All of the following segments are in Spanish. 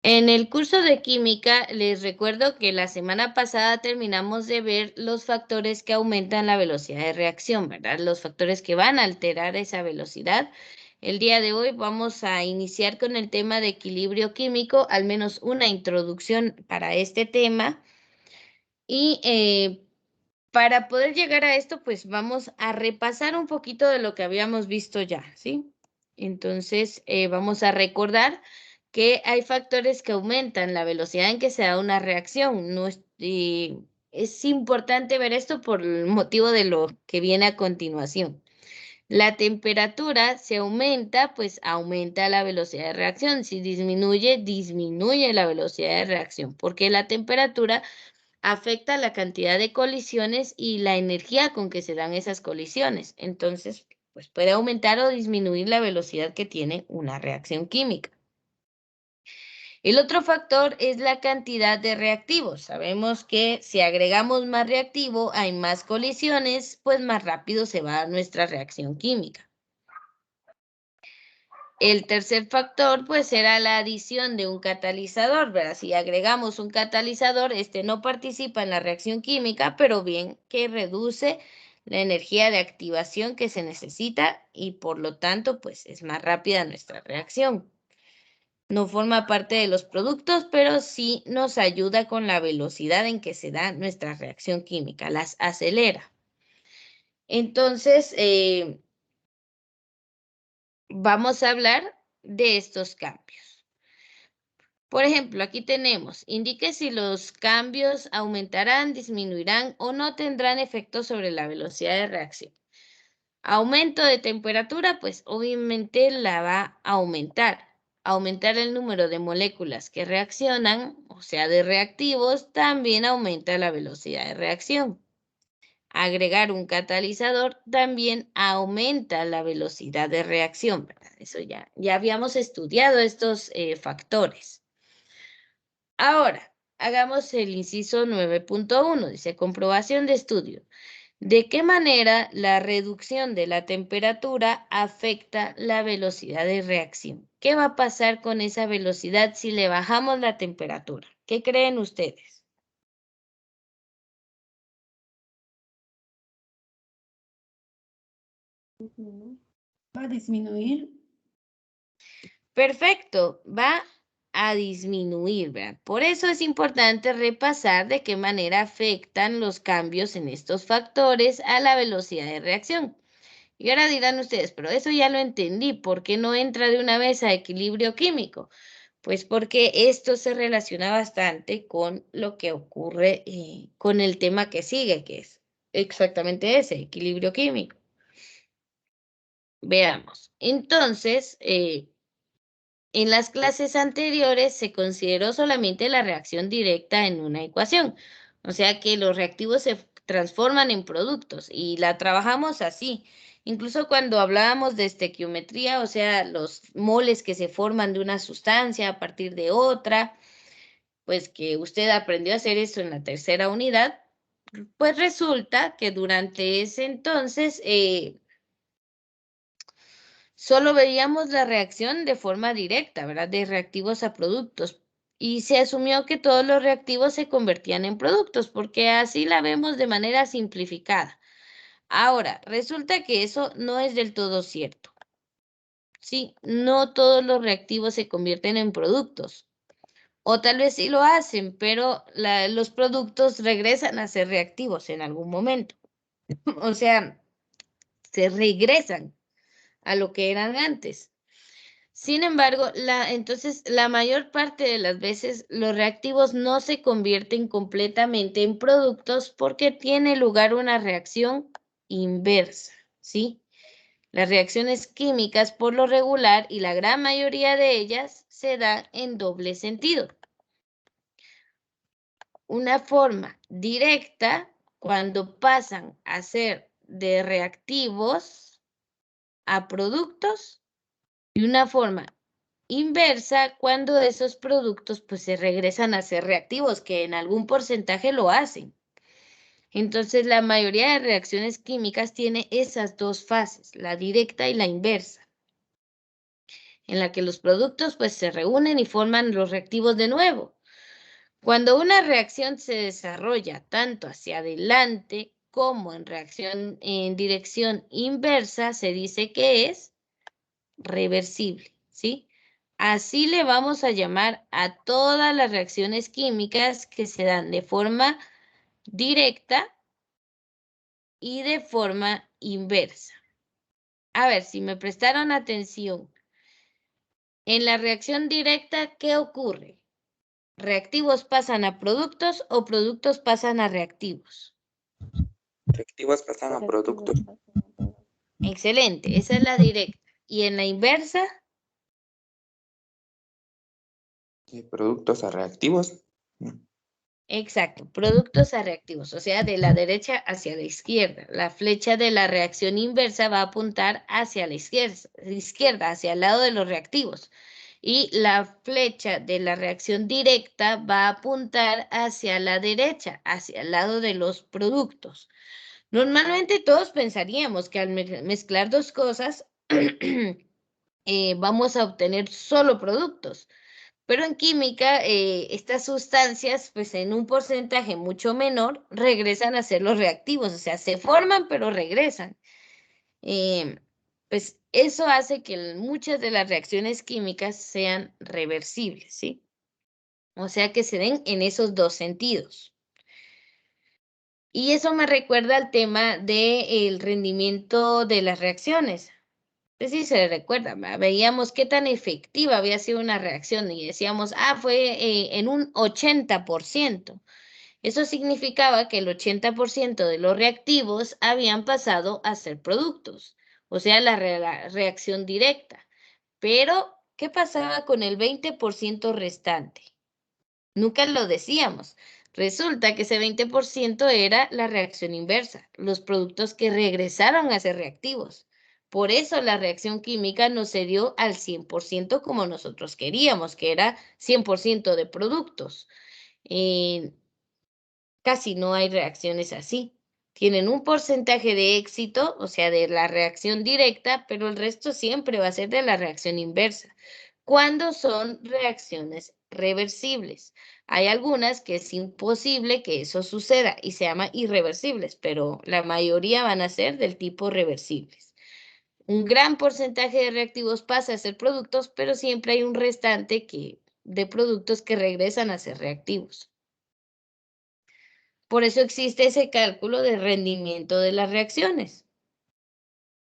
En el curso de química, les recuerdo que la semana pasada terminamos de ver los factores que aumentan la velocidad de reacción, ¿verdad? Los factores que van a alterar esa velocidad. El día de hoy vamos a iniciar con el tema de equilibrio químico, al menos una introducción para este tema. Y para poder llegar a esto, pues vamos a repasar un poquito de lo que habíamos visto ya, ¿sí? Entonces, vamos a recordar que hay factores que aumentan la velocidad en que se da una reacción. No es, es importante ver esto por el motivo de lo que viene a continuación. La temperatura se aumenta, pues aumenta la velocidad de reacción. Si disminuye, disminuye la velocidad de reacción, porque la temperatura afecta la cantidad de colisiones y la energía con que se dan esas colisiones. Entonces, pues puede aumentar o disminuir la velocidad que tiene una reacción química. El otro factor es la cantidad de reactivos. Sabemos que si agregamos más reactivo, hay más colisiones, pues más rápido se va a nuestra reacción química. El tercer factor, pues, será la adición de un catalizador, ¿verdad? Si agregamos un catalizador, este no participa en la reacción química, pero bien que reduce la energía de activación que se necesita y por lo tanto, pues, es más rápida nuestra reacción. No forma parte de los productos, pero sí nos ayuda con la velocidad en que se da nuestra reacción química, las acelera. Entonces, vamos a hablar de estos cambios. Por ejemplo, aquí tenemos, indique si los cambios aumentarán, disminuirán o no tendrán efecto sobre la velocidad de reacción. Aumento de temperatura, pues obviamente la va a aumentar. Aumentar el número de moléculas que reaccionan, o sea, de reactivos, también aumenta la velocidad de reacción. Agregar un catalizador también aumenta la velocidad de reacción, ¿verdad? Eso ya habíamos estudiado estos factores. Ahora, hagamos el inciso 9.1, dice comprobación de estudio. ¿De qué manera la reducción de la temperatura afecta la velocidad de reacción? ¿Qué va a pasar con esa velocidad si le bajamos la temperatura? ¿Qué creen ustedes? Va a disminuir. Perfecto, va a disminuir, ¿verdad? Por eso es importante repasar de qué manera afectan los cambios en estos factores a la velocidad de reacción. Y ahora dirán ustedes, pero eso ya lo entendí, ¿por qué no entra de una vez a equilibrio químico? Pues porque esto se relaciona bastante con lo que ocurre con el tema que sigue, que es exactamente ese, equilibrio químico. Veamos. Entonces, en las clases anteriores se consideró solamente la reacción directa en una ecuación, o sea que los reactivos se transforman en productos y la trabajamos así. Incluso cuando hablábamos de estequiometría, o sea, los moles que se forman de una sustancia a partir de otra, pues que usted aprendió a hacer eso en la tercera unidad, pues resulta que durante ese entonces solo veíamos la reacción de forma directa, ¿verdad? De reactivos a productos. Y se asumió que todos los reactivos se convertían en productos, porque así la vemos de manera simplificada. Ahora, resulta que eso no es del todo cierto. Sí, no todos los reactivos se convierten en productos. O tal vez sí lo hacen, pero los productos regresan a ser reactivos en algún momento. O sea, se regresan a lo que eran antes. Sin embargo, entonces la mayor parte de las veces los reactivos no se convierten completamente en productos porque tiene lugar una reacción inversa, ¿sí? Las reacciones químicas por lo regular y la gran mayoría de ellas se dan en doble sentido. Una forma directa cuando pasan a ser de reactivos a productos y una forma inversa cuando esos productos pues se regresan a ser reactivos, que en algún porcentaje lo hacen. Entonces la mayoría de reacciones químicas tiene esas dos fases, la directa y la inversa. en la que los productos pues se reúnen y forman los reactivos de nuevo. Cuando una reacción se desarrolla tanto hacia adelante como en dirección inversa, se dice que es reversible, ¿sí? Así le vamos a llamar a todas las reacciones químicas que se dan de forma directa y de forma inversa. A ver, si me prestaron atención, en la reacción directa, ¿qué ocurre? ¿Reactivos pasan a productos o productos pasan a reactivos? Reactivos pasan a productos. Excelente, esa es la directa. ¿Y en la inversa? Productos a reactivos. Exacto, productos a reactivos, o sea, de la derecha hacia la izquierda. La flecha de la reacción inversa va a apuntar hacia la izquierda, hacia el lado de los reactivos. Y la flecha de la reacción directa va a apuntar hacia la derecha, hacia el lado de los productos. Normalmente todos pensaríamos que al mezclar dos cosas vamos a obtener solo productos. Pero en química, estas sustancias, pues en un porcentaje mucho menor, regresan a ser los reactivos, o sea, se forman pero regresan. Pues eso hace que muchas de las reacciones químicas sean reversibles, ¿sí? O sea, que se den en esos dos sentidos. Y eso me recuerda al tema del rendimiento de las reacciones. Pues sí, se recuerda, veíamos qué tan efectiva había sido una reacción y decíamos, fue en un 80%. Eso significaba que el 80% de los reactivos habían pasado a ser productos, o sea, la reacción directa. Pero, ¿qué pasaba con el 20% restante? Nunca lo decíamos. Resulta que ese 20% era la reacción inversa, los productos que regresaron a ser reactivos. Por eso la reacción química no se dio al 100% como nosotros queríamos, que era 100% de productos. Casi no hay reacciones así. Tienen un porcentaje de éxito, o sea, de la reacción directa, pero el resto siempre va a ser de la reacción inversa. Cuando son reacciones reversibles. Hay algunas que es imposible que eso suceda y se llama irreversibles, pero la mayoría van a ser del tipo reversibles. Un gran porcentaje de reactivos pasa a ser productos, pero siempre hay un restante de productos que regresan a ser reactivos. Por eso existe ese cálculo de rendimiento de las reacciones.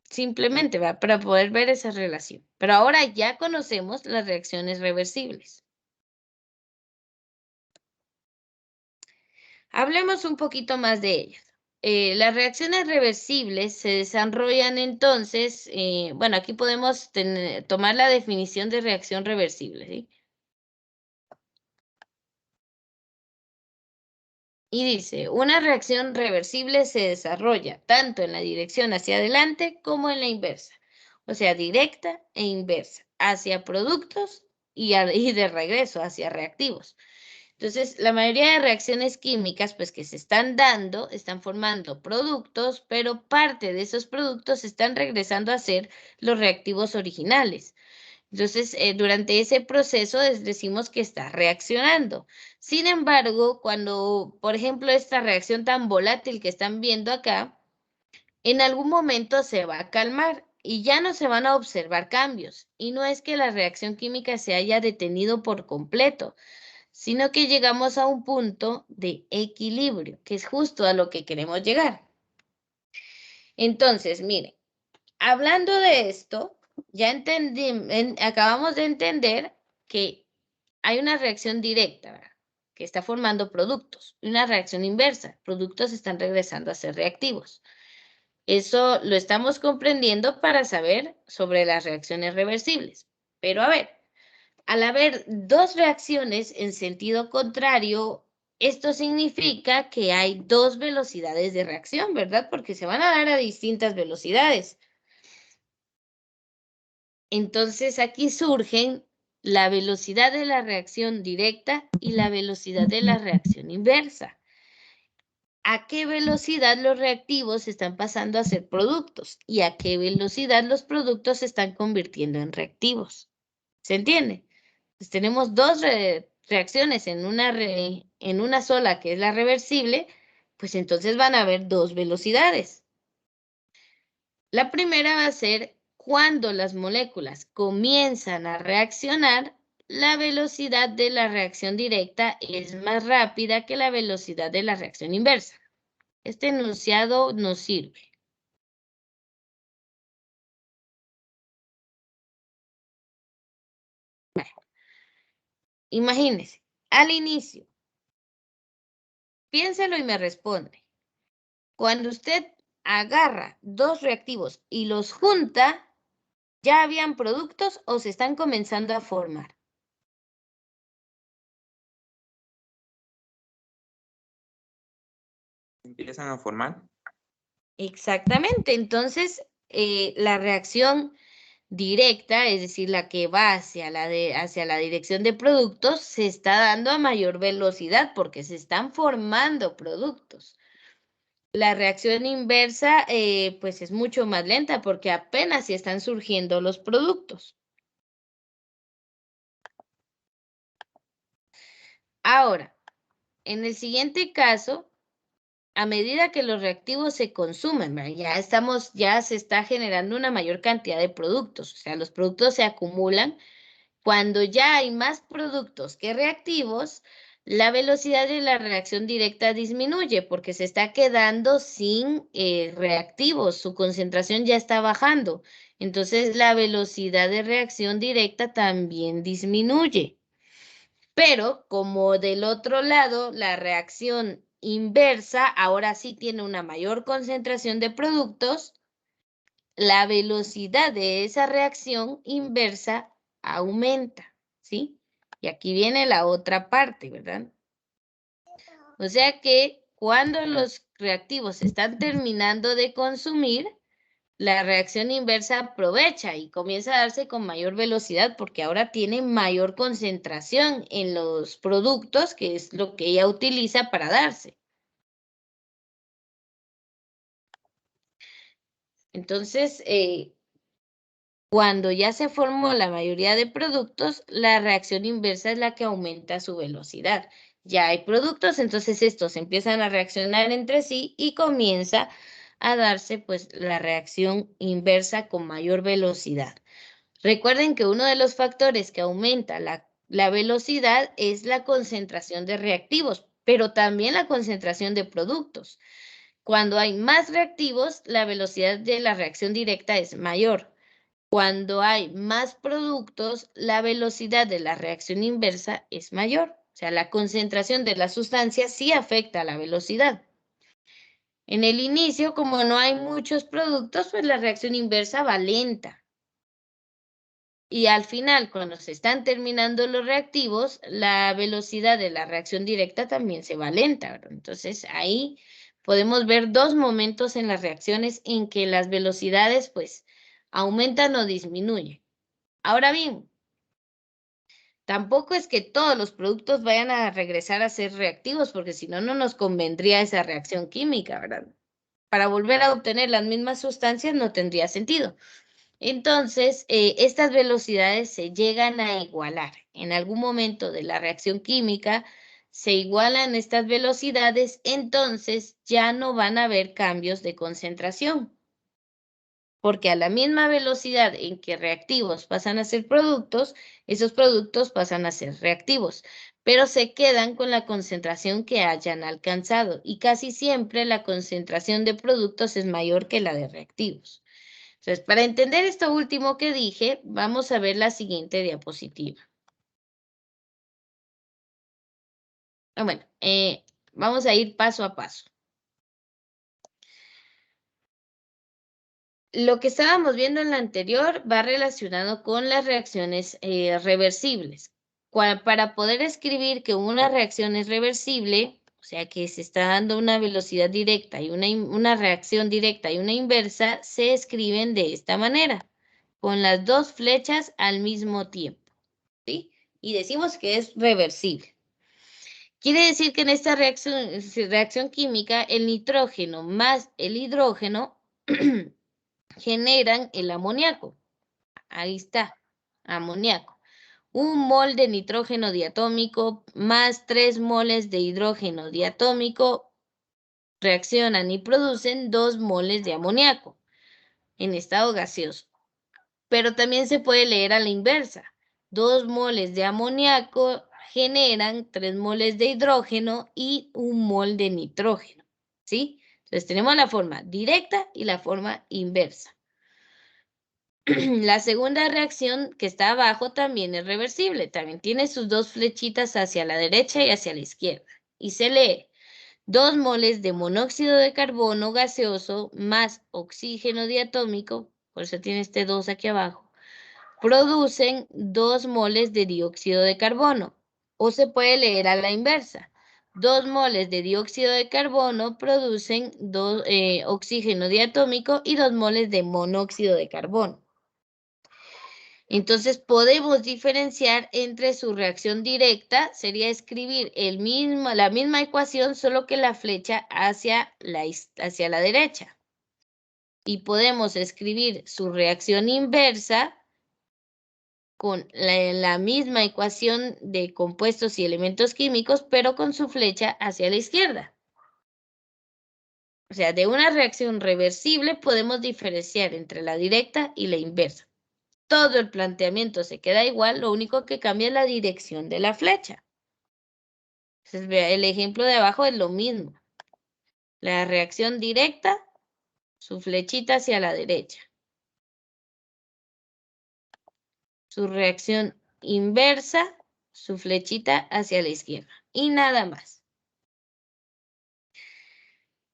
Simplemente va para poder ver esa relación. Pero ahora ya conocemos las reacciones reversibles. Hablemos un poquito más de ellas. Las reacciones reversibles se desarrollan entonces, bueno, aquí podemos tomar la definición de reacción reversible, ¿sí? Y dice, una reacción reversible se desarrolla tanto en la dirección hacia adelante como en la inversa, o sea, directa e inversa, hacia productos y de regreso hacia reactivos. Entonces, la mayoría de reacciones químicas pues que se están dando, están formando productos, pero parte de esos productos están regresando a ser los reactivos originales. Entonces, durante ese proceso decimos que está reaccionando. Sin embargo, cuando, por ejemplo, esta reacción tan volátil que están viendo acá, en algún momento se va a calmar y ya no se van a observar cambios. Y no es que la reacción química se haya detenido por completo, sino que llegamos a un punto de equilibrio, que es justo a lo que queremos llegar. Entonces, miren, hablando de esto, ya acabamos de entender que hay una reacción directa, ¿verdad?, que está formando productos, y una reacción inversa, productos están regresando a ser reactivos. Eso lo estamos comprendiendo para saber sobre las reacciones reversibles. Pero a ver, al haber dos reacciones en sentido contrario, esto significa que hay dos velocidades de reacción, ¿verdad? Porque se van a dar a distintas velocidades. Entonces aquí surgen la velocidad de la reacción directa y la velocidad de la reacción inversa. ¿A qué velocidad los reactivos están pasando a ser productos? ¿Y a qué velocidad los productos se están convirtiendo en reactivos? ¿Se entiende? Pues tenemos dos reacciones en una sola, que es la reversible, pues entonces van a haber dos velocidades. La primera va a ser cuando las moléculas comienzan a reaccionar, la velocidad de la reacción directa es más rápida que la velocidad de la reacción inversa. Este enunciado nos sirve. Imagínese, al inicio, piénselo y me responde. Cuando usted agarra dos reactivos y los junta, ¿ya habían productos o se están comenzando a formar? Empiezan a formar. Exactamente, entonces la reacción directa, es decir, la que va hacia la dirección de productos, se está dando a mayor velocidad porque se están formando productos. La reacción inversa, pues es mucho más lenta porque apenas se están surgiendo los productos. Ahora, en el siguiente caso, a medida que los reactivos se consumen, ya se está generando una mayor cantidad de productos, o sea, los productos se acumulan. Cuando ya hay más productos que reactivos, la velocidad de la reacción directa disminuye porque se está quedando sin reactivos, su concentración ya está bajando. Entonces, la velocidad de reacción directa también disminuye. Pero como del otro lado, la reacción inversa ahora sí tiene una mayor concentración de productos, la velocidad de esa reacción inversa aumenta, ¿sí? Y aquí viene la otra parte, ¿verdad? O sea que cuando los reactivos están terminando de consumir, la reacción inversa aprovecha y comienza a darse con mayor velocidad porque ahora tiene mayor concentración en los productos, que es lo que ella utiliza para darse. Entonces, cuando ya se formó la mayoría de productos, la reacción inversa es la que aumenta su velocidad. Ya hay productos, entonces estos empiezan a reaccionar entre sí y comienza a darse pues la reacción inversa con mayor velocidad. Recuerden que uno de los factores que aumenta la velocidad es la concentración de reactivos, pero también la concentración de productos. Cuando hay más reactivos, la velocidad de la reacción directa es mayor. Cuando hay más productos, la velocidad de la reacción inversa es mayor. O sea, la concentración de la sustancia sí afecta a la velocidad. En el inicio, como no hay muchos productos, pues la reacción inversa va lenta. Y al final, cuando se están terminando los reactivos, la velocidad de la reacción directa también se va lenta, ¿verdad? Entonces, ahí podemos ver dos momentos en las reacciones en que las velocidades, pues, aumentan o disminuyen. Ahora bien, tampoco es que todos los productos vayan a regresar a ser reactivos, porque si no, no nos convendría esa reacción química, ¿verdad? Para volver a obtener las mismas sustancias no tendría sentido. Entonces, estas velocidades se llegan a igualar. En algún momento de la reacción química se igualan estas velocidades, entonces ya no van a haber cambios de concentración. Porque a la misma velocidad en que reactivos pasan a ser productos, esos productos pasan a ser reactivos, pero se quedan con la concentración que hayan alcanzado y casi siempre la concentración de productos es mayor que la de reactivos. Entonces, para entender esto último que dije, vamos a ver la siguiente diapositiva. Bueno, vamos a ir paso a paso. Lo que estábamos viendo en la anterior va relacionado con las reacciones reversibles. Para poder escribir que una reacción es reversible, o sea que se está dando una velocidad directa y una reacción directa y una inversa, se escriben de esta manera, con las dos flechas al mismo tiempo, ¿sí? Y decimos que es reversible. Quiere decir que en esta reacción química, el nitrógeno más el hidrógeno generan el amoníaco. Ahí está, amoníaco. 1 mol de nitrógeno diatómico más 3 moles de hidrógeno diatómico reaccionan y producen 2 moles de amoníaco en estado gaseoso. Pero también se puede leer a la inversa. 2 moles de amoníaco generan 3 moles de hidrógeno y 1 mol de nitrógeno, ¿sí? Entonces tenemos la forma directa y la forma inversa. La segunda reacción que está abajo también es reversible. También tiene sus 2 flechitas hacia la derecha y hacia la izquierda. Y se lee 2 moles de monóxido de carbono gaseoso más oxígeno diatómico, por eso tiene este 2 aquí abajo, producen 2 moles de dióxido de carbono. O se puede leer a la inversa. 2 moles de dióxido de carbono producen oxígeno diatómico y 2 moles de monóxido de carbono. Entonces podemos diferenciar entre su reacción directa, sería escribir la misma ecuación, solo que la flecha hacia la derecha. Y podemos escribir su reacción inversa con la misma ecuación de compuestos y elementos químicos, pero con su flecha hacia la izquierda. O sea, de una reacción reversible podemos diferenciar entre la directa y la inversa. Todo el planteamiento se queda igual, lo único que cambia es la dirección de la flecha. Entonces, vea, el ejemplo de abajo es lo mismo. La reacción directa, su flechita hacia la derecha. Su reacción inversa, su flechita hacia la izquierda. Y nada más.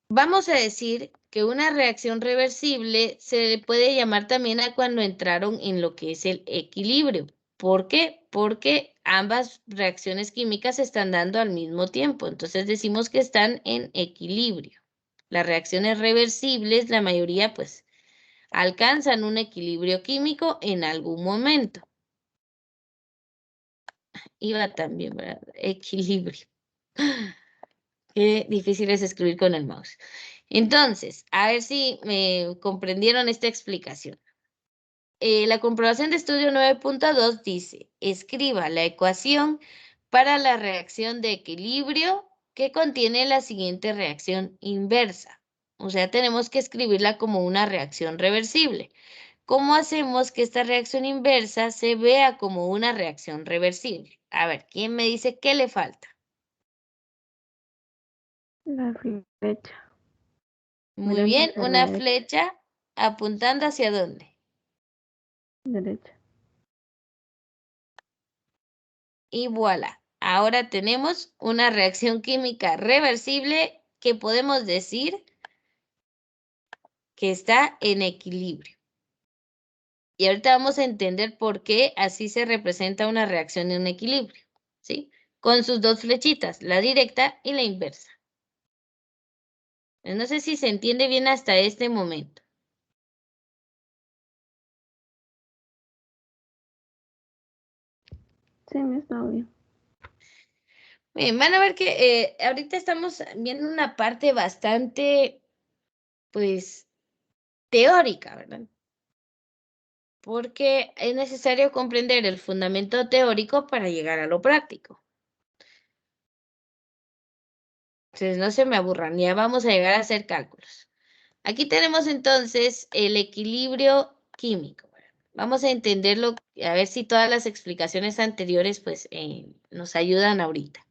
Vamos a decir que una reacción reversible se le puede llamar también a cuando entraron en lo que es el equilibrio. ¿Por qué? Porque ambas reacciones químicas se están dando al mismo tiempo. Entonces decimos que están en equilibrio. Las reacciones reversibles, la mayoría, pues, alcanzan un equilibrio químico en algún momento. Iba también, ¿verdad? Equilibrio. Qué difícil es escribir con el mouse. Entonces, a ver si me comprendieron esta explicación. La comprobación de estudio 9.2 dice, escriba la ecuación para la reacción de equilibrio que contiene la siguiente reacción inversa. O sea, tenemos que escribirla como una reacción reversible. ¿Cómo hacemos que esta reacción inversa se vea como una reacción reversible? A ver, ¿quién me dice qué le falta? La flecha. Muy Mirando bien, hacia una la flecha apuntando hacia dónde. derecha. Y voilà, ahora tenemos una reacción química reversible que podemos decir que está en equilibrio. Y ahorita vamos a entender por qué así se representa una reacción en equilibrio, ¿sí? Con sus 2 flechitas, la directa y la inversa. No sé si se entiende bien hasta este momento. Sí, me está bien. Bien, van a ver que ahorita estamos viendo una parte bastante, pues, teórica, ¿verdad? Porque es necesario comprender el fundamento teórico para llegar a lo práctico. Entonces, no se me aburran, ya vamos a llegar a hacer cálculos. Aquí tenemos entonces el equilibrio químico. Vamos a entenderlo, a ver si todas las explicaciones anteriores pues nos ayudan ahorita.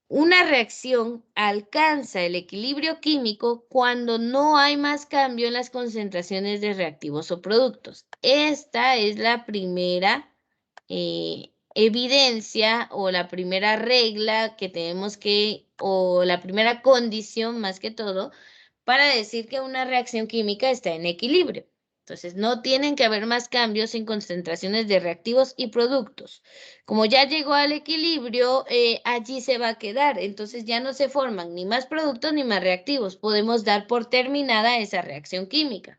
Una reacción alcanza el equilibrio químico cuando no hay más cambio en las concentraciones de reactivos o productos. Esta es la primera evidencia o la primera regla que tenemos o la primera condición más que todo, para decir que una reacción química está en equilibrio. Entonces, no tienen que haber más cambios en concentraciones de reactivos y productos. Como ya llegó al equilibrio, allí se va a quedar. Entonces, ya no se forman ni más productos ni más reactivos. Podemos dar por terminada esa reacción química.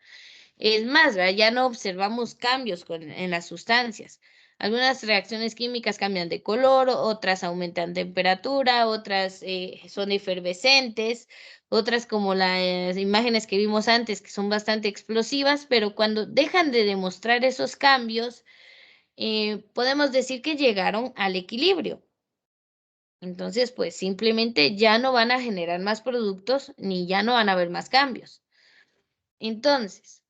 Es más, ¿verdad? Ya no observamos cambios en las sustancias. Algunas reacciones químicas cambian de color, otras aumentan temperatura, otras son efervescentes, otras como las imágenes que vimos antes, que son bastante explosivas, pero cuando dejan de demostrar esos cambios, podemos decir que llegaron al equilibrio. Entonces, pues simplemente ya no van a generar más productos ni ya no van a haber más cambios. Entonces,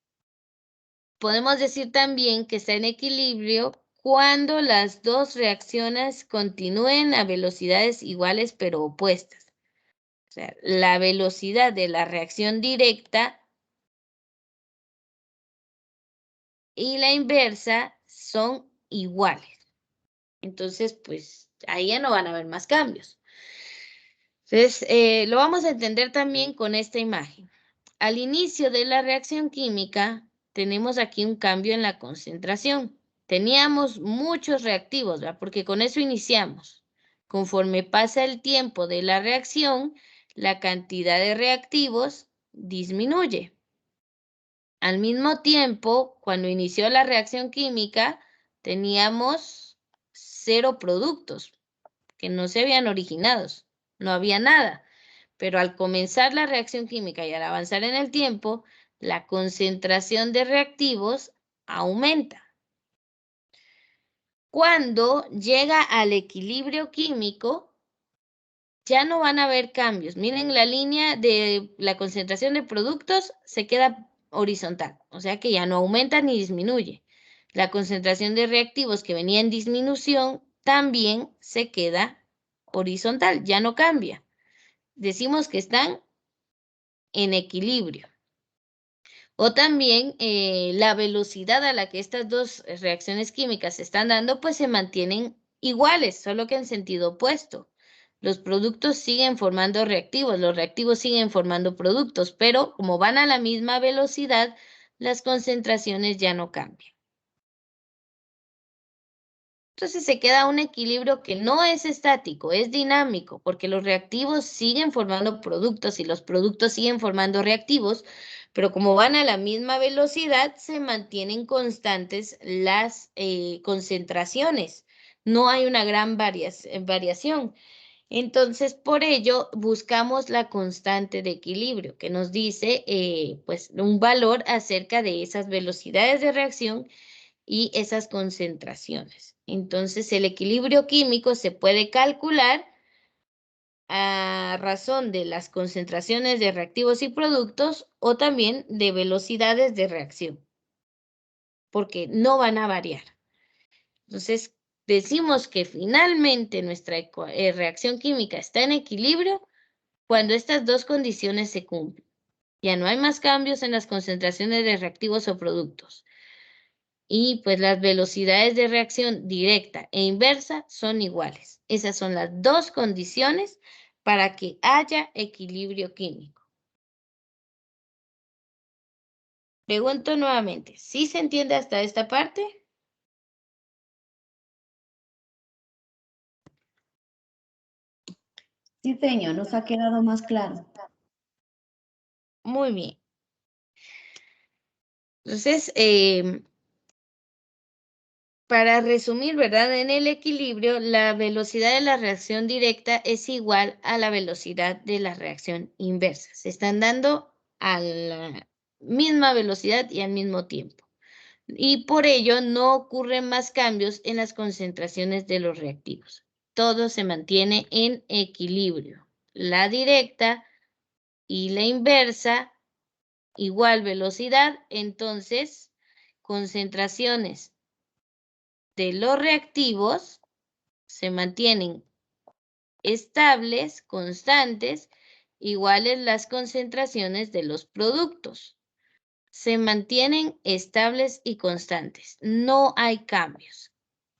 podemos decir también que está en equilibrio cuando las dos reacciones continúen a velocidades iguales pero opuestas. O sea, la velocidad de la reacción directa y la inversa son iguales. Entonces, pues ahí ya no van a haber más cambios. Entonces, lo vamos a entender también con esta imagen. Al inicio de la reacción química, tenemos aquí un cambio en la concentración. Teníamos muchos reactivos, ¿verdad? Porque con eso iniciamos. Conforme pasa el tiempo de la reacción, la cantidad de reactivos disminuye. Al mismo tiempo, cuando inició la reacción química, teníamos 0 productos que no se habían originado, no había nada. Pero al comenzar la reacción química y al avanzar en el tiempo, la concentración de reactivos aumenta. Cuando llega al equilibrio químico, ya no van a haber cambios. Miren, la línea de la concentración de productos se queda horizontal, o sea que ya no aumenta ni disminuye. La concentración de reactivos que venía en disminución también se queda horizontal, ya no cambia. Decimos que están en equilibrio. O también la velocidad a la que estas dos reacciones químicas se están dando, pues se mantienen iguales, solo que en sentido opuesto. Los productos siguen formando reactivos, los reactivos siguen formando productos, pero como van a la misma velocidad, las concentraciones ya no cambian. Entonces se queda un equilibrio que no es estático, es dinámico, porque los reactivos siguen formando productos y los productos siguen formando reactivos, pero como van a la misma velocidad, se mantienen constantes las concentraciones. No hay una gran variación. Entonces, por ello, buscamos la constante de equilibrio, que nos dice pues, un valor acerca de esas velocidades de reacción y esas concentraciones. Entonces, el equilibrio químico se puede calcular a razón de las concentraciones de reactivos y productos o también de velocidades de reacción, porque no van a variar. Entonces, decimos que finalmente nuestra reacción química está en equilibrio cuando estas dos condiciones se cumplen. Ya no hay más cambios en las concentraciones de reactivos o productos. Y pues las velocidades de reacción directa e inversa son iguales. Esas son las dos condiciones para que haya equilibrio químico. Pregunto nuevamente, ¿sí se entiende hasta esta parte? Sí, señor, nos ha quedado más claro. Muy bien. Entonces, para resumir, ¿verdad? En el equilibrio, la velocidad de la reacción directa es igual a la velocidad de la reacción inversa. Se están dando a la misma velocidad y al mismo tiempo. Y por ello no ocurren más cambios en las concentraciones de los reactivos. Todo se mantiene en equilibrio. La directa y la inversa, igual velocidad, entonces concentraciones de los reactivos se mantienen estables, constantes, iguales las concentraciones de los productos. Se mantienen estables y constantes. No hay cambios.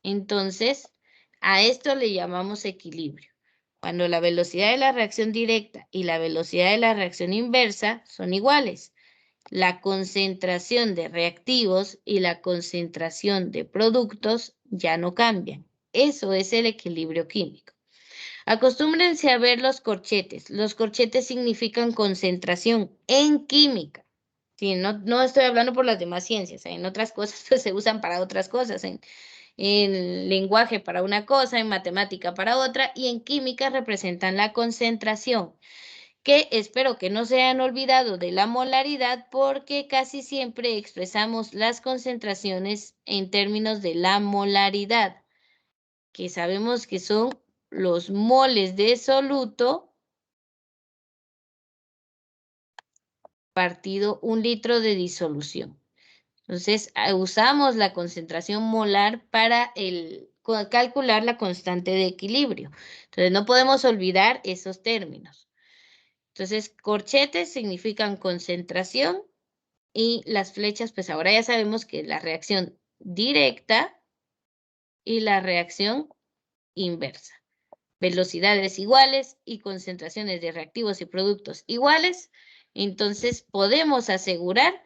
Entonces, a esto le llamamos equilibrio. Cuando la velocidad de la reacción directa y la velocidad de la reacción inversa son iguales. La concentración de reactivos y la concentración de productos ya no cambian. Eso es el equilibrio químico. Acostúmbrense a ver los corchetes. Los corchetes significan concentración en química. Sí, no estoy hablando por las demás ciencias. En otras cosas pues, se usan para otras cosas. En lenguaje para una cosa, en matemática para otra y en química representan la concentración. que espero que no se hayan olvidado de la molaridad porque casi siempre expresamos las concentraciones en términos de la molaridad, que sabemos que son los moles de soluto partido 1 litro de disolución. Entonces, usamos la concentración molar para calcular la constante de equilibrio. Entonces, no podemos olvidar esos términos. Entonces, corchetes significan concentración y las flechas, pues ahora ya sabemos que la reacción directa y la reacción inversa. Velocidades iguales y concentraciones de reactivos y productos iguales. Entonces, podemos asegurar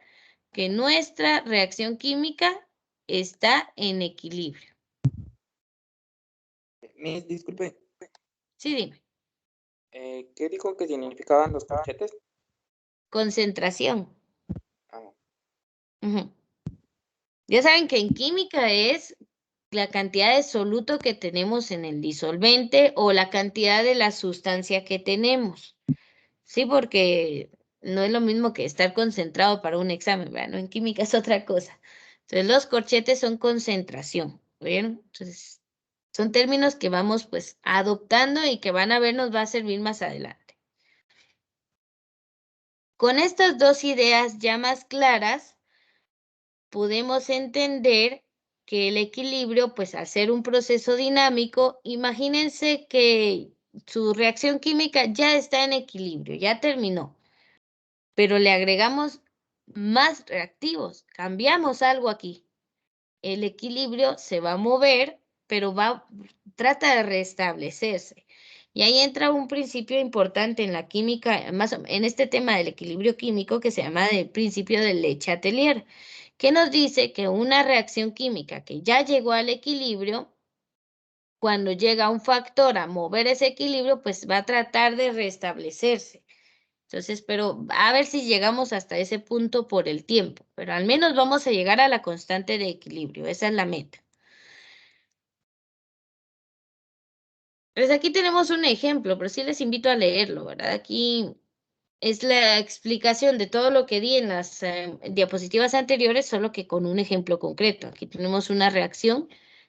que nuestra reacción química está en equilibrio. Miss, disculpe, Sí, dime. ¿qué dijo que significaban los corchetes? Concentración. Ah, Ujú. Ya saben que en química es la cantidad de soluto que tenemos en el disolvente o la cantidad de la sustancia que tenemos. Sí, porque no es lo mismo que estar concentrado para un examen, ¿verdad? No, en química es otra cosa. Entonces, los corchetes son concentración, ¿vieron? Entonces, son términos que vamos pues adoptando y que van a ver nos va a servir más adelante. Con estas dos ideas ya más claras, podemos entender que el equilibrio, pues al ser un proceso dinámico, imagínense que su reacción química ya está en equilibrio, ya terminó, pero le agregamos más reactivos, cambiamos algo aquí. El equilibrio se va a mover, pero trata de restablecerse. Y ahí entra un principio importante en la química, en este tema del equilibrio químico que se llama el principio de Le Chatelier, que nos dice que una reacción química que ya llegó al equilibrio, cuando llega un factor a mover ese equilibrio, pues va a tratar de restablecerse. Entonces, pero a ver si llegamos hasta ese punto por el tiempo, pero al menos vamos a llegar a la constante de equilibrio, esa es la meta. Pues aquí tenemos un ejemplo, pero sí les invito a leerlo, ¿verdad? Aquí es la explicación de todo lo que di en las diapositivas anteriores, solo que con un ejemplo concreto. Aquí tenemos una reacción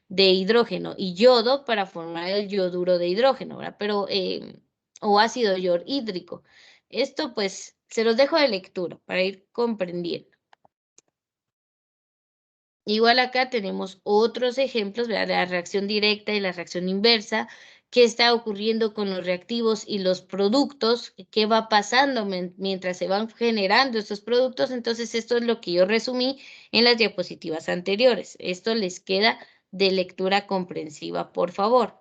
de hidrógeno y yodo para formar el yoduro de hidrógeno, ¿verdad? Pero, o ácido hídrico. Esto pues se los dejo de lectura para ir comprendiendo. Igual acá tenemos otros ejemplos, ¿verdad? De la reacción directa y la reacción inversa, qué está ocurriendo con los reactivos y los productos, qué va pasando mientras se van generando estos productos. Entonces, esto es lo que yo resumí en las diapositivas anteriores. Esto les queda de lectura comprensiva, por favor.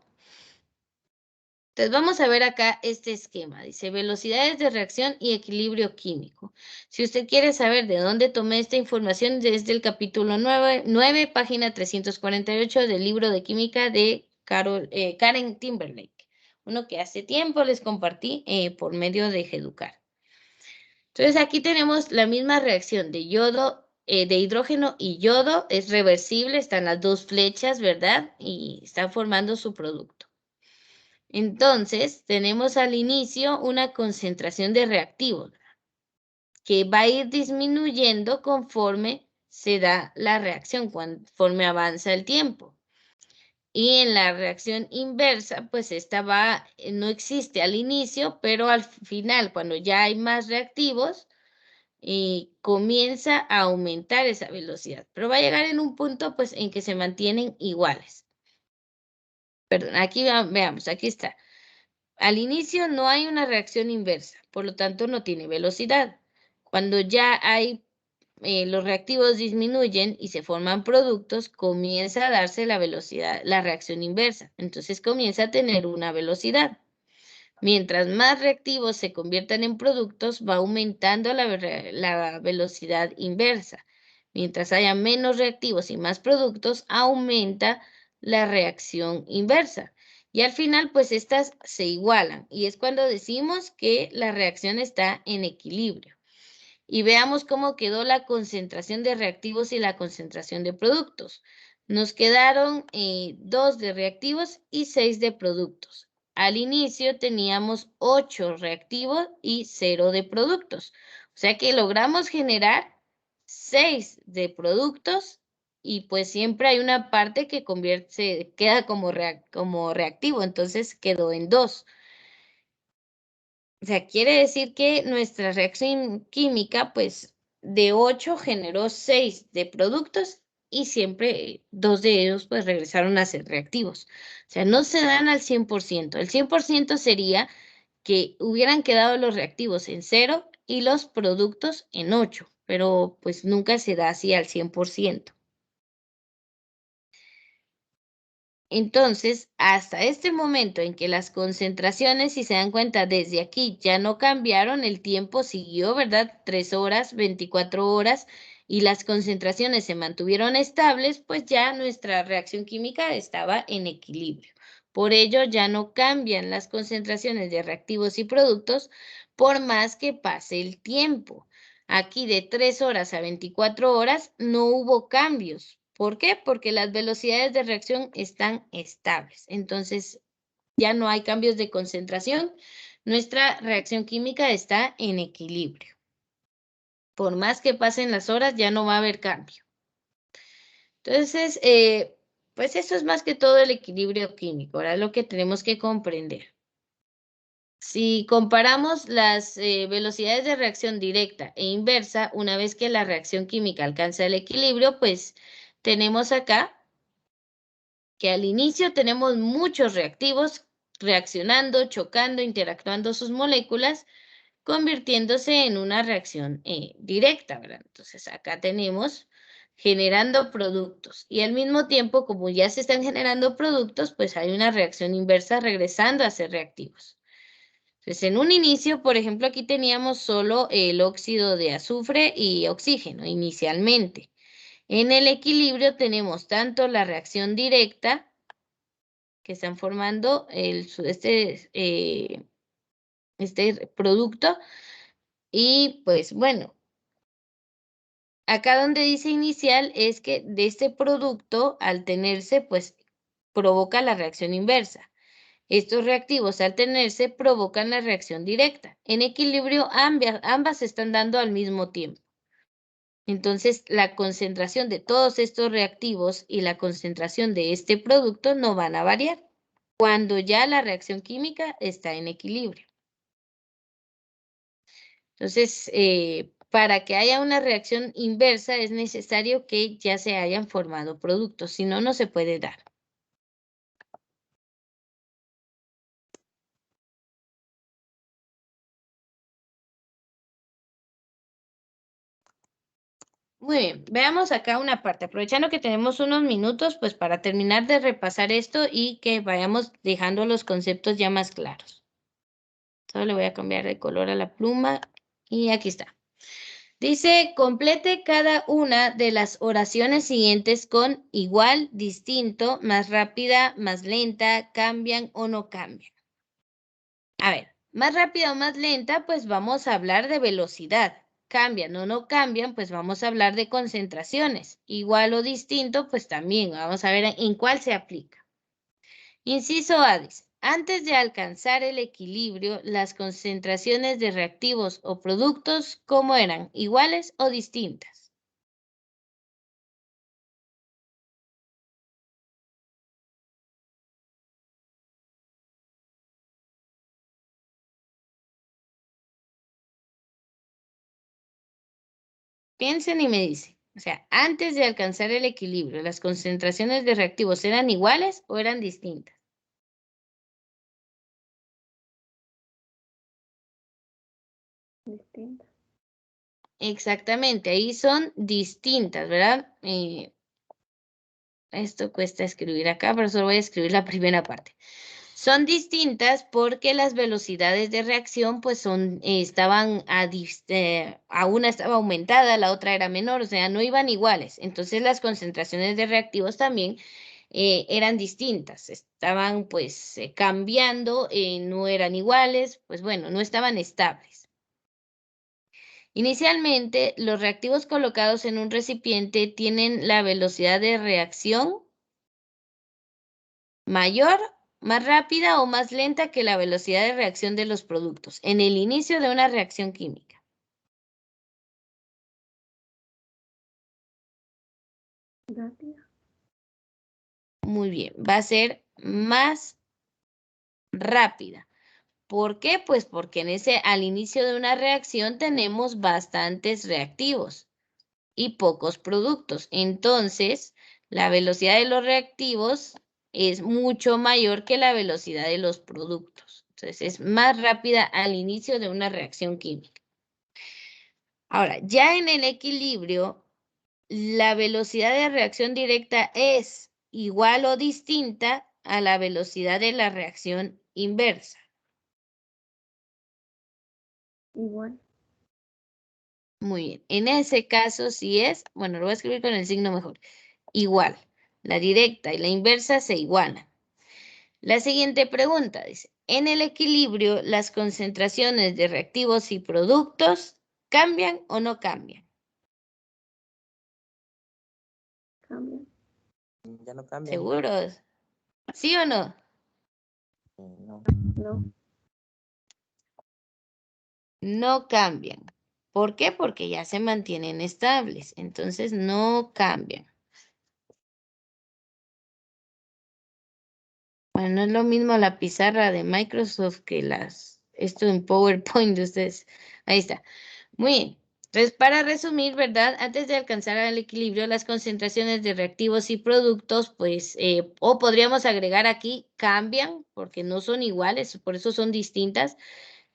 Entonces, vamos a ver acá este esquema. Dice velocidades de reacción y equilibrio químico. Si usted quiere saber de dónde tomé esta información, desde el capítulo 9 página 348 del libro de química de Karen Timberlake. Uno que hace tiempo les compartí por medio de Educar. Entonces, aquí tenemos la misma reacción de yodo, de hidrógeno y yodo. Es reversible, están las dos flechas, ¿verdad? Y están formando su producto. Entonces, tenemos al inicio una concentración de reactivos que va a ir disminuyendo conforme se da la reacción, conforme avanza el tiempo. Y en la reacción inversa, pues esta no existe al inicio, pero al final, cuando ya hay más reactivos, comienza a aumentar esa velocidad. Pero va a llegar en un punto, pues, en que se mantienen iguales. Perdón, aquí veamos, aquí está. Al inicio no hay una reacción inversa, por lo tanto no tiene velocidad. Cuando ya hay, los reactivos disminuyen y se forman productos, comienza a darse la velocidad, la reacción inversa. Entonces comienza a tener una velocidad. Mientras más reactivos se conviertan en productos, va aumentando la velocidad inversa. Mientras haya menos reactivos y más productos, aumenta la reacción inversa. Y al final, pues estas se igualan. Y es cuando decimos que la reacción está en equilibrio. Y veamos cómo quedó la concentración de reactivos y la concentración de productos. Nos quedaron 2 de reactivos y 6 de productos. al inicio teníamos 8 reactivos y 0 de productos. O sea que logramos generar 6 de productos y pues siempre hay una parte que queda como reactivo, entonces quedó en 2. O sea, quiere decir que nuestra reacción química, pues, de 8 generó 6 de productos y siempre 2 de ellos, pues, regresaron a ser reactivos. O sea, no se dan al 100%. El 100% sería que hubieran quedado los reactivos en 0 y los productos en 8, pero pues nunca se da así al 100%. Entonces, hasta este momento en que las concentraciones, si se dan cuenta, desde aquí ya no cambiaron, el tiempo siguió, ¿verdad? 3 horas, 24 horas, y las concentraciones se mantuvieron estables, pues ya nuestra reacción química estaba en equilibrio. Por ello, ya no cambian las concentraciones de reactivos y productos por más que pase el tiempo. Aquí de 3 horas a 24 horas no hubo cambios. ¿Por qué? Porque las velocidades de reacción están estables. Entonces, ya no hay cambios de concentración. Nuestra reacción química está en equilibrio. Por más que pasen las horas, ya no va a haber cambio. Entonces, pues eso es más que todo el equilibrio químico. Ahora es lo que tenemos que comprender. Si comparamos las velocidades de reacción directa e inversa, una vez que la reacción química alcanza el equilibrio, pues tenemos acá que al inicio tenemos muchos reactivos reaccionando, chocando, interactuando sus moléculas, convirtiéndose en una reacción directa, ¿verdad? Entonces acá tenemos generando productos y al mismo tiempo, como ya se están generando productos, pues hay una reacción inversa regresando a ser reactivos. Entonces, en un inicio, por ejemplo, aquí teníamos solo el óxido de azufre y oxígeno inicialmente. En el equilibrio tenemos tanto la reacción directa, que están formando este producto, y pues bueno, acá donde dice inicial es que de este producto, al tenerse, pues provoca la reacción inversa. Estos reactivos, al tenerse, provocan la reacción directa. En equilibrio, ambas se están dando al mismo tiempo. Entonces, la concentración de todos estos reactivos y la concentración de este producto no van a variar cuando ya la reacción química está en equilibrio. Entonces, para que haya una reacción inversa es necesario que ya se hayan formado productos, si no, no se puede dar. Muy bien, veamos acá una parte, aprovechando que tenemos unos minutos, pues para terminar de repasar esto y que vayamos dejando los conceptos ya más claros. Solo le voy a cambiar de color a la pluma y aquí está. Dice, complete cada una de las oraciones siguientes con igual, distinto, más rápida, más lenta, cambian o no cambian. A ver, más rápida o más lenta, pues vamos a hablar de velocidad. Cambian o no cambian, pues vamos a hablar de concentraciones. Igual o distinto, pues también vamos a ver en cuál se aplica. Inciso A dice, antes de alcanzar el equilibrio, las concentraciones de reactivos o productos, ¿cómo eran? ¿Iguales o distintas? Piensen y me dicen. O sea, antes de alcanzar el equilibrio, ¿las concentraciones de reactivos eran iguales o eran distintas? Distinto. Exactamente, ahí son distintas, ¿verdad? Esto cuesta escribir acá, pero solo voy a escribir la primera parte. Son distintas porque las velocidades de reacción pues estaban a una estaba aumentada, la otra era menor, o sea, no iban iguales. Entonces las concentraciones de reactivos también eran distintas, estaban pues cambiando, no eran iguales, pues bueno, no estaban estables. Inicialmente, los reactivos colocados en un recipiente tienen la velocidad de reacción mayor más rápida o más lenta que la velocidad de reacción de los productos en el inicio de una reacción química? Rápida. Muy bien, va a ser más rápida. ¿Por qué? Pues porque al inicio de una reacción tenemos bastantes reactivos y pocos productos. Entonces, la velocidad de los reactivos es mucho mayor que la velocidad de los productos. Entonces, es más rápida al inicio de una reacción química. Ahora, ya en el equilibrio, la velocidad de reacción directa es igual o distinta a la velocidad de la reacción inversa. Igual. Muy bien. En ese caso, si es, bueno, lo voy a escribir con el signo mejor. Igual. La directa y la inversa se igualan. La siguiente pregunta dice, en el equilibrio, ¿las concentraciones de reactivos y productos cambian o no cambian? Cambia. Ya no cambia. ¿Seguros? ¿Sí o no? No. No. No cambian. ¿Por qué? Porque ya se mantienen estables. Entonces no cambian. Bueno, no es lo mismo la pizarra de Microsoft que esto en PowerPoint de ustedes. Ahí está. Muy bien. Entonces, para resumir, ¿verdad? Antes de alcanzar el equilibrio, las concentraciones de reactivos y productos, pues, o podríamos agregar aquí, cambian, porque no son iguales, por eso son distintas.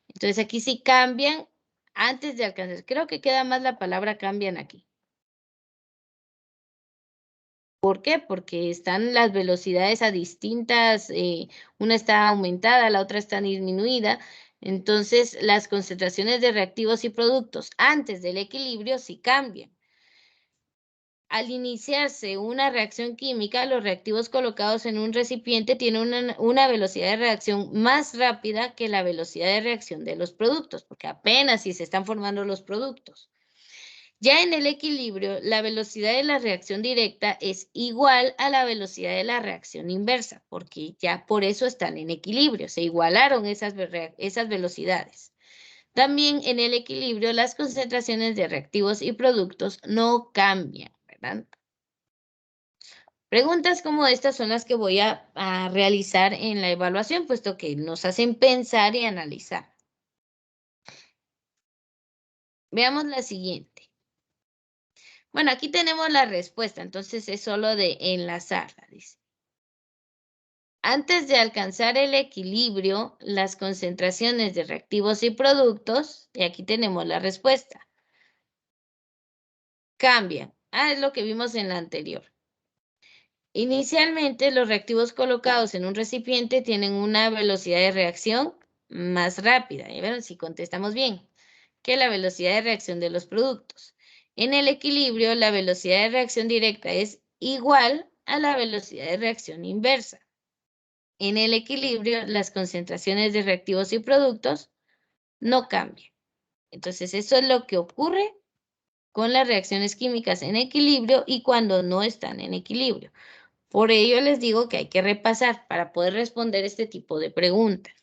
Entonces, aquí sí cambian antes de alcanzar. Creo que queda más la palabra cambian aquí. ¿Por qué? Porque están las velocidades a distintas, una está aumentada, la otra está disminuida. Entonces, las concentraciones de reactivos y productos antes del equilibrio sí cambian. Al iniciarse una reacción química, los reactivos colocados en un recipiente tienen una velocidad de reacción más rápida que la velocidad de reacción de los productos, porque apenas si se están formando los productos. Ya en el equilibrio, la velocidad de la reacción directa es igual a la velocidad de la reacción inversa, porque ya por eso están en equilibrio, se igualaron esas velocidades. También en el equilibrio, las concentraciones de reactivos y productos no cambian, ¿verdad? Preguntas como estas son las que voy a realizar en la evaluación, puesto que nos hacen pensar y analizar. Veamos la siguiente. Bueno, aquí tenemos la respuesta, entonces es solo de enlazarla, dice. Antes de alcanzar el equilibrio, las concentraciones de reactivos y productos, y aquí tenemos la respuesta, cambian. Es lo que vimos en la anterior. Inicialmente, los reactivos colocados en un recipiente tienen una velocidad de reacción más rápida, y bueno, si contestamos bien, que la velocidad de reacción de los productos. En el equilibrio, la velocidad de reacción directa es igual a la velocidad de reacción inversa. En el equilibrio, las concentraciones de reactivos y productos no cambian. Entonces, eso es lo que ocurre con las reacciones químicas en equilibrio y cuando no están en equilibrio. Por ello les digo que hay que repasar para poder responder este tipo de preguntas.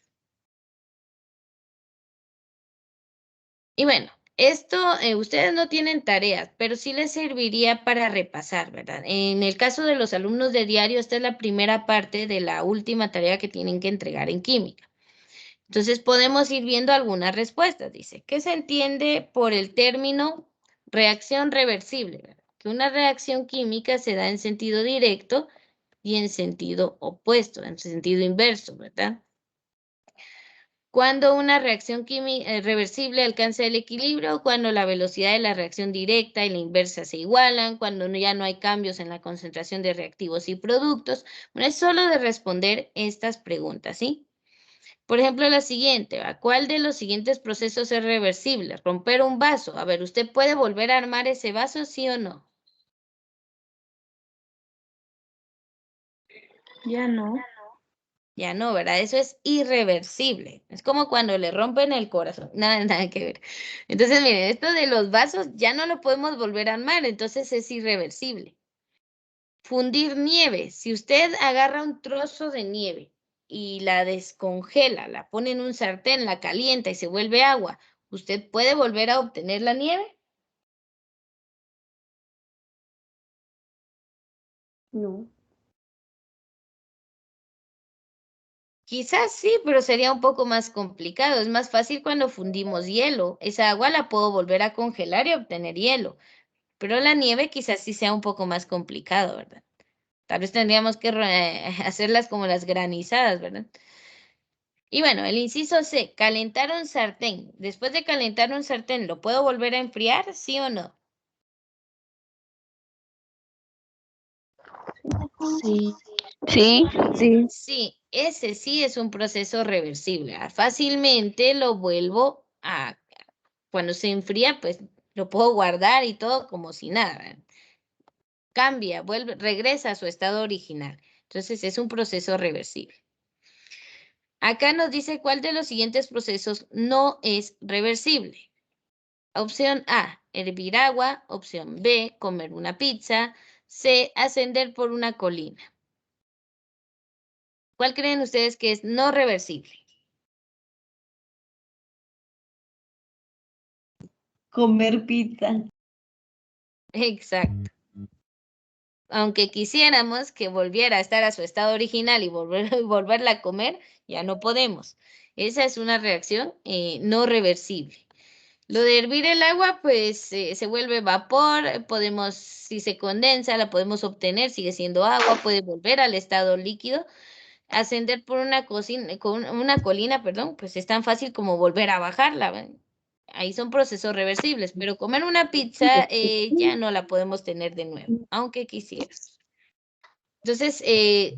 Y bueno, esto ustedes no tienen tareas, pero sí les serviría para repasar, ¿verdad? En el caso de los alumnos de diario, esta es la primera parte de la última tarea que tienen que entregar en química. Entonces podemos ir viendo algunas respuestas. Dice, ¿qué se entiende por el término reacción reversible? ¿Verdad? Que una reacción química se da en sentido directo y en sentido opuesto, en sentido inverso, ¿verdad? Cuando una reacción reversible alcanza el equilibrio, cuando la velocidad de la reacción directa y la inversa se igualan, cuando ya no hay cambios en la concentración de reactivos y productos. Bueno, es solo de responder estas preguntas, ¿sí? Por ejemplo, la siguiente, ¿va? ¿Cuál de los siguientes procesos es reversible? Romper un vaso. A ver, ¿usted puede volver a armar ese vaso, sí o no? Ya no. Ya no, ¿verdad? Eso es irreversible. Es como cuando le rompen el corazón. Nada que ver. Entonces, miren, esto de los vasos ya no lo podemos volver a armar, entonces es irreversible. Fundir nieve. Si usted agarra un trozo de nieve y la descongela, la pone en un sartén, la calienta y se vuelve agua, ¿usted puede volver a obtener la nieve? No. Quizás sí, pero sería un poco más complicado. Es más fácil cuando fundimos hielo. Esa agua la puedo volver a congelar y obtener hielo. Pero la nieve quizás sí sea un poco más complicado, ¿verdad? Tal vez tendríamos que hacerlas como las granizadas, ¿verdad? Y bueno, el inciso C, calentar un sartén. Después de calentar un sartén, ¿lo puedo volver a enfriar? ¿Sí o no? Sí. Sí. Sí. Sí, ese sí es un proceso reversible. Fácilmente lo vuelvo a, cuando se enfría, pues lo puedo guardar y todo como si nada, ¿verdad? Cambia, vuelve, regresa a su estado original. Entonces es un proceso reversible. Acá nos dice cuál de los siguientes procesos no es reversible. Opción A, hervir agua. Opción B, comer una pizza. C, ascender por una colina. ¿Cuál creen ustedes que es no reversible? Comer pizza. Exacto. Aunque quisiéramos que volviera a estar a su estado original y volverla a comer, ya no podemos. Esa es una reacción no reversible. Lo de hervir el agua, pues se vuelve vapor, podemos, si se condensa, la podemos obtener, sigue siendo agua, puede volver al estado líquido. Ascender por una colina, perdón, pues es tan fácil como volver a bajarla. ¿Ven? Ahí son procesos reversibles, pero comer una pizza ya no la podemos tener de nuevo, aunque quisieras. Entonces, de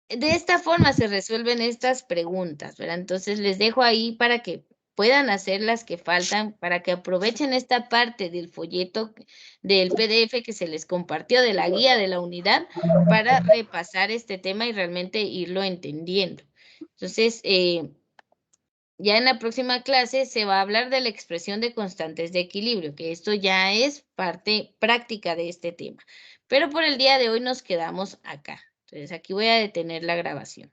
esta forma se resuelven estas preguntas, ¿verdad? Entonces les dejo ahí para que puedan hacer las que faltan, para que aprovechen esta parte del folleto del PDF que se les compartió de la guía de la unidad para repasar este tema y realmente irlo entendiendo. Entonces, ya en la próxima clase se va a hablar de la expresión de constantes de equilibrio, que esto ya es parte práctica de este tema. Pero por el día de hoy nos quedamos acá. Entonces aquí voy a detener la grabación.